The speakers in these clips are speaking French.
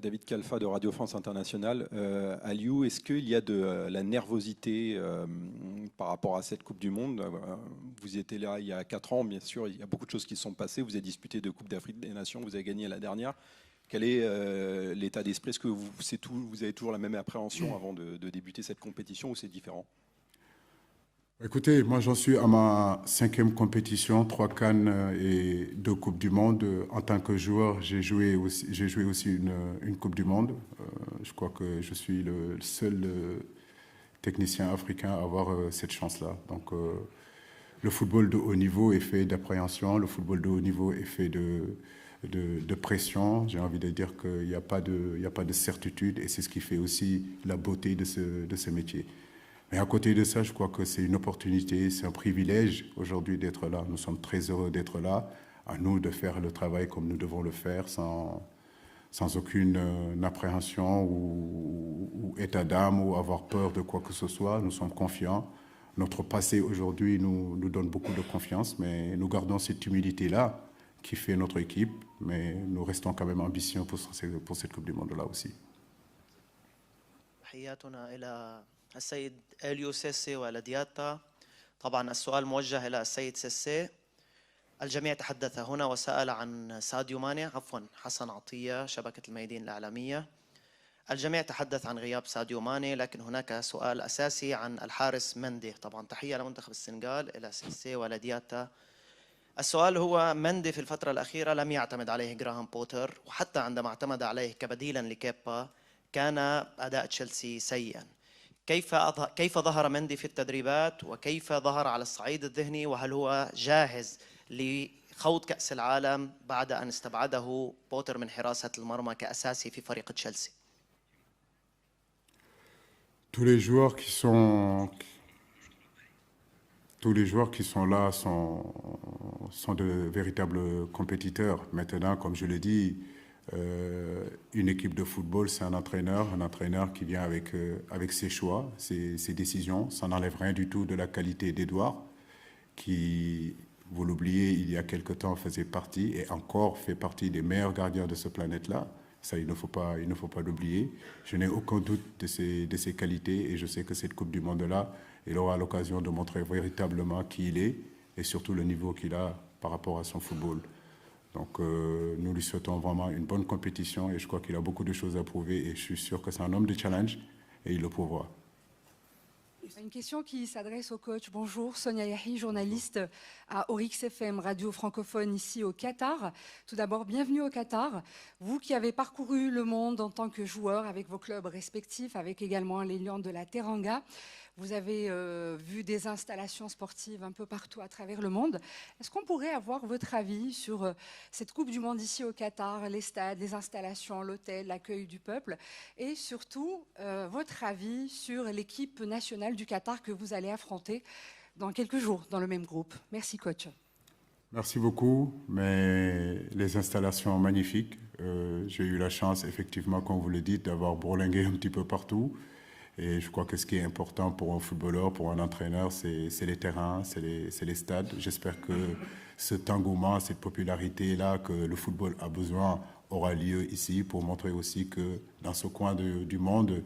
David Kalfa de Radio France Internationale. Aliou, est-ce qu'il y a de la nervosité par rapport à cette Coupe du Monde? Vous étiez là il y a 4 ans, bien sûr, il y a beaucoup de choses qui se sont passées. Vous avez disputé de Coupe d'Afrique des Nations, vous avez gagné la dernière. Quel est l'état d'esprit? Est-ce que vous avez toujours la même appréhension avant de débuter cette compétition ou c'est différent? Écoutez, moi j'en suis à ma 5e compétition, 3 CAN et 2 Coupes du Monde. En tant que joueur, j'ai joué aussi une Coupe du Monde. Je crois que je suis le seul technicien africain à avoir cette chance-là. Donc le football de haut niveau est fait d'appréhension, le football de haut niveau est fait de pression. J'ai envie de dire qu'il n'y a pas de certitude et c'est ce qui fait aussi la beauté de ce métier. Mais à côté de ça, je crois que c'est une opportunité, c'est un privilège aujourd'hui d'être là. Nous sommes très heureux d'être là. À nous de faire le travail comme nous devons le faire, sans aucune appréhension ou état d'âme ou avoir peur de quoi que ce soit. Nous sommes confiants. Notre passé aujourd'hui nous donne beaucoup de confiance, mais nous gardons cette humilité-là qui fait notre équipe, mais nous restons quand même ambitieux pour cette Coupe du Monde-là aussi. السيد إليو سيسي ولدياتا. طبعا السؤال موجه إلى السيد سيسي. الجميع تحدث هنا وسأل عن ساديو ماني، عفوا حسن عطية شبكة الميادين الإعلامية. الجميع تحدث عن غياب ساديو ماني، لكن هناك سؤال أساسي عن الحارس مندي. طبعا تحية لمنتخب السنغال إلى سيسي ولدياتا. السؤال هو مندي في الفترة الأخيرة لم يعتمد عليه جراهام بوتر، وحتى عندما اعتمد عليه كبديلا لكيبا كان أداء تشيلسي سيئا. كيف ظهر مندي في التدريبات وكيف ظهر على الصعيد الذهني، وهل هو جاهز لخوض كأس العالم بعد أن استبعده بوتر من حراسة المرمى كأساسي في فريق تشيلسي؟ Tous les joueurs qui sont là sont de véritables compétiteurs. Maintenant, comme je l'ai dit, une équipe de football, c'est un entraîneur qui vient avec ses choix, ses décisions. Ça n'enlève rien du tout de la qualité d'Edouard, qui, vous l'oubliez, il y a quelque temps faisait partie et encore fait partie des meilleurs gardiens de cette planète-là. Ça, il ne faut pas l'oublier. Je n'ai aucun doute de ses qualités et je sais que cette Coupe du Monde-là, il aura l'occasion de montrer véritablement qui il est et surtout le niveau qu'il a par rapport à son football. Donc nous lui souhaitons vraiment une bonne compétition et je crois qu'il a beaucoup de choses à prouver et je suis sûr que c'est un homme de challenge et il le prouvera. Une question qui s'adresse au coach. Bonjour, Sonia Yahi, journaliste à Oryx FM, radio francophone ici au Qatar. Tout d'abord, bienvenue au Qatar. Vous qui avez parcouru le monde en tant que joueur avec vos clubs respectifs, avec également les Lions de la Teranga. Vous avez vu des installations sportives un peu partout à travers le monde. Est-ce qu'on pourrait avoir votre avis sur cette Coupe du Monde ici au Qatar, les stades, les installations, l'hôtel, l'accueil du peuple et surtout votre avis sur l'équipe nationale du Qatar que vous allez affronter dans quelques jours dans le même groupe? Merci coach. Merci beaucoup, mais les installations magnifiques. J'ai eu la chance, effectivement, comme vous le dites, d'avoir bourlingué un petit peu partout. Et je crois que ce qui est important pour un footballeur, pour un entraîneur, c'est les terrains, c'est les stades. J'espère que cet engouement, cette popularité-là que le football a besoin aura lieu ici pour montrer aussi que dans ce coin du monde,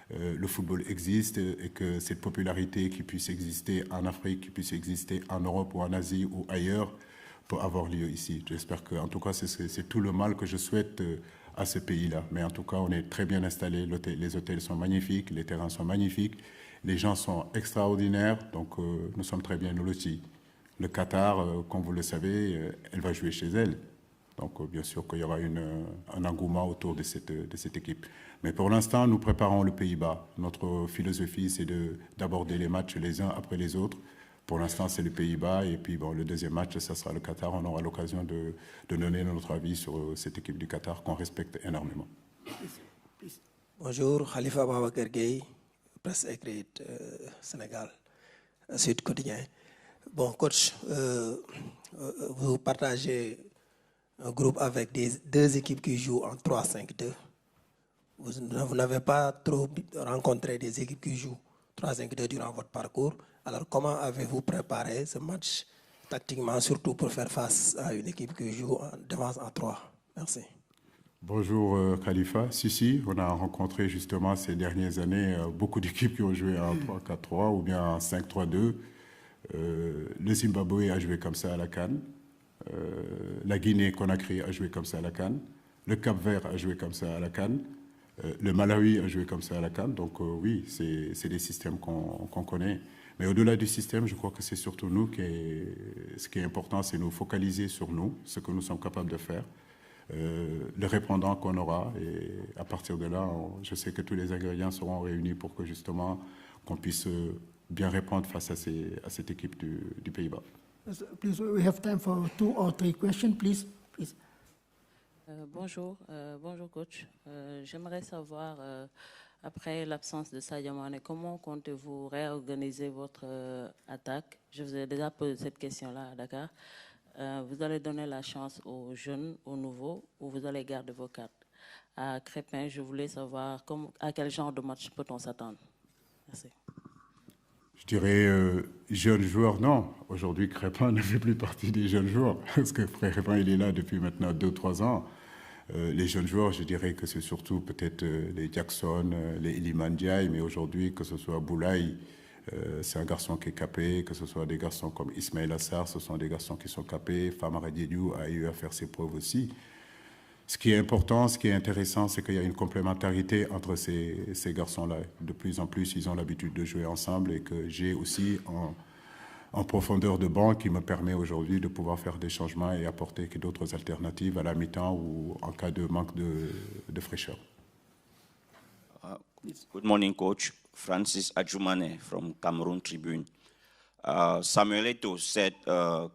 le football existe et que cette popularité qui puisse exister en Afrique, qui puisse exister en Europe ou en Asie ou ailleurs, peut avoir lieu ici. J'espère que, en tout cas, c'est tout le mal que je souhaite à ce pays-là. Mais en tout cas, on est très bien installés. Les hôtels sont magnifiques, les terrains sont magnifiques, les gens sont extraordinaires. Donc, nous sommes très bien lotis. Le Qatar, comme vous le savez, elle va jouer chez elle. Donc, bien sûr qu'il y aura un engouement autour de cette équipe. Mais pour l'instant, nous préparons le Pays-Bas. Notre philosophie, c'est d'aborder les matchs les uns après les autres. Pour l'instant, c'est le Pays-Bas. Et puis, bon, le deuxième match, ça sera le Qatar. On aura l'occasion de donner notre avis sur cette équipe du Qatar qu'on respecte énormément. Bonjour, Khalifa Babacar Gueye, presse écrite Sénégal, Sud Quotidien. Bon, coach, vous partagez un groupe avec deux équipes qui jouent en 3-5-2. Vous n'avez pas trop rencontré des équipes qui jouent 3-5-2 durant votre parcours. Alors, comment avez-vous préparé ce match tactiquement, surtout pour faire face à une équipe qui joue en défense en 3? Merci. Bonjour Khalifa. Si, on a rencontré justement ces dernières années beaucoup d'équipes qui ont joué en 3-4-3 ou bien en 5-3-2. Le Zimbabwe a joué comme ça à la CAN. La Guinée-Conakry a joué comme ça à la CAN. Le Cap-Vert a joué comme ça à la CAN. Le Malawi a joué comme ça à la CAN. Donc oui, c'est des systèmes qu'on connaît. Mais au-delà du système, je crois que c'est surtout nous ce qui est important, c'est nous focaliser sur nous, ce que nous sommes capables de faire, le répondant qu'on aura. Et à partir de là, je sais que tous les ingrédients seront réunis pour que justement qu'on puisse bien répondre face à cette équipe du Pays-Bas. Please, we have time for 2 or 3 questions, please. Bonjour coach. J'aimerais savoir, après l'absence de Sadio Mané, comment comptez-vous réorganiser votre attaque? Je vous ai déjà posé cette question-là à Dakar. Vous allez donner la chance aux jeunes, aux nouveaux, ou vous allez garder vos cartes? À Crépin, je voulais savoir à quel genre de match peut-on s'attendre? Merci. Je dirais jeunes joueurs, non. Aujourd'hui, Crépin ne fait plus partie des jeunes joueurs, parce que Crépin, il est là depuis maintenant 2-3 ans. Les jeunes joueurs, je dirais que c'est surtout peut-être les Jackson, les Iliman Ndiaye, mais aujourd'hui, que ce soit Boulaye, c'est un garçon qui est capé, que ce soit des garçons comme Ismaël Assar, ce sont des garçons qui sont capés. Famara Diédhiou a eu à faire ses preuves aussi. Ce qui est important, ce qui est intéressant, c'est qu'il y a une complémentarité entre ces garçons-là. De plus en plus, ils ont l'habitude de jouer ensemble et que j'ai aussi en profondeur de banc qui me permet aujourd'hui de pouvoir faire des changements et apporter d'autres alternatives à la mi-temps ou en cas de manque de fraîcheur. Good morning, Coach. Francis Adjumane from Cameroon Tribune. Samuel Eto'o said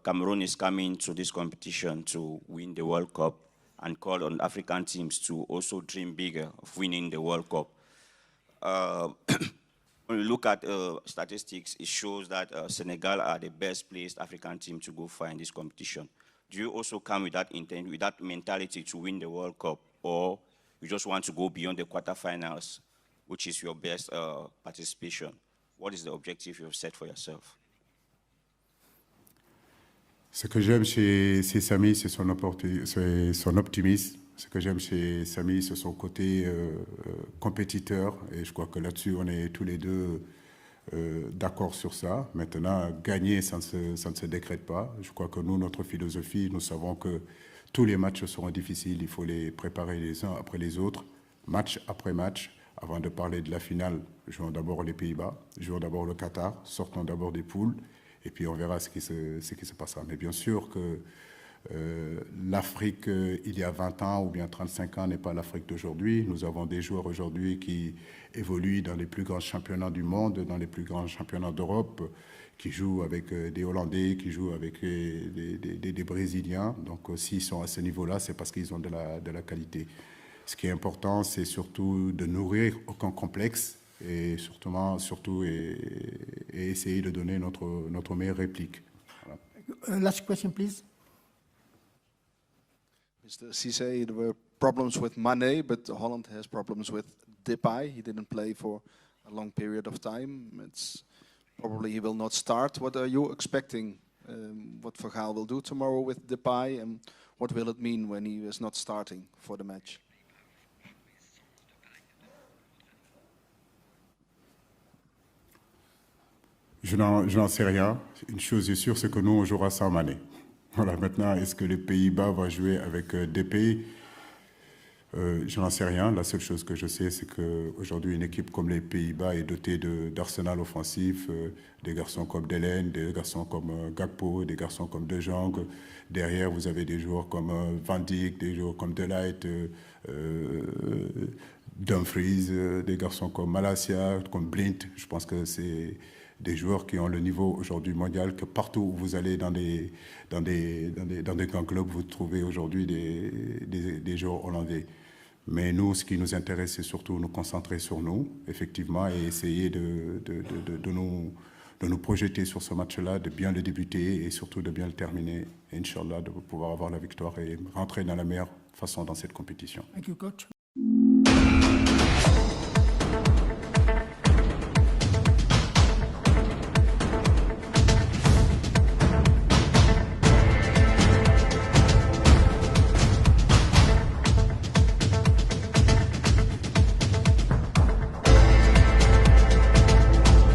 Cameroon is coming to this competition to win the World Cup and called on African teams to also dream bigger of winning the World Cup. When we look at statistics, it shows that Senegal are the best placed African team to go far in this competition. Do you also come with that intent, with that mentality to win the World Cup, or you just want to go beyond the quarterfinals, which is your best participation? What is the objective you've set for yourself? Ce que j'aime chez Samy, c'est son optimisme. Ce que j'aime chez Samy, c'est son côté compétiteur. Et je crois que là-dessus, on est tous les deux d'accord sur ça. Maintenant, gagner, ça ne se décrète pas. Je crois que nous, notre philosophie, nous savons que tous les matchs seront difficiles. Il faut les préparer les uns après les autres, match après match. Avant de parler de la finale, jouons d'abord les Pays-Bas, jouons d'abord le Qatar, sortons d'abord des poules. Et puis on verra ce qui se passera. Mais bien sûr que l'Afrique, il y a 20 ans ou bien 35 ans, n'est pas l'Afrique d'aujourd'hui. Nous avons des joueurs aujourd'hui qui évoluent dans les plus grands championnats du monde, dans les plus grands championnats d'Europe, qui jouent avec des Hollandais, qui jouent avec des Brésiliens. Donc s'ils sont à ce niveau-là, c'est parce qu'ils ont de la qualité. Ce qui est important, c'est surtout de nourrir aucun complexe et surtout essayer de donner notre meilleure réplique. Voilà. Last question, please. Mr. Cisse, there were problems with Mane, but Holland has problems with Depay. He didn't play for a long period of time. It's probably he will not start. What are you expecting? What Van Gaal will do tomorrow with Depay, and what will it mean when he is not starting for the match? Je n'en sais rien. Une chose est sûre, c'est que nous, on jouera sans Mané. Voilà, maintenant, est-ce que les Pays-Bas vont jouer avec Depay? Je n'en sais rien. La seule chose que je sais, c'est qu'aujourd'hui, une équipe comme les Pays-Bas est dotée d'arsenal offensif, des garçons comme Delen, des garçons comme Gakpo, des garçons comme De Jong. Derrière, vous avez des joueurs comme Van Dijk, des joueurs comme De Ligt, Dumfries, des garçons comme Malacia, comme Blind. Je pense que c'est des joueurs qui ont le niveau aujourd'hui mondial, que partout où vous allez dans des grands clubs, vous trouvez aujourd'hui des joueurs hollandais. Mais nous, ce qui nous intéresse, c'est surtout nous concentrer sur nous, effectivement, et essayer de nous projeter sur ce match-là, de bien le débuter et surtout de bien le terminer. Et Inch'Allah, de pouvoir avoir la victoire et rentrer dans la meilleure façon dans cette compétition. Thank you, coach.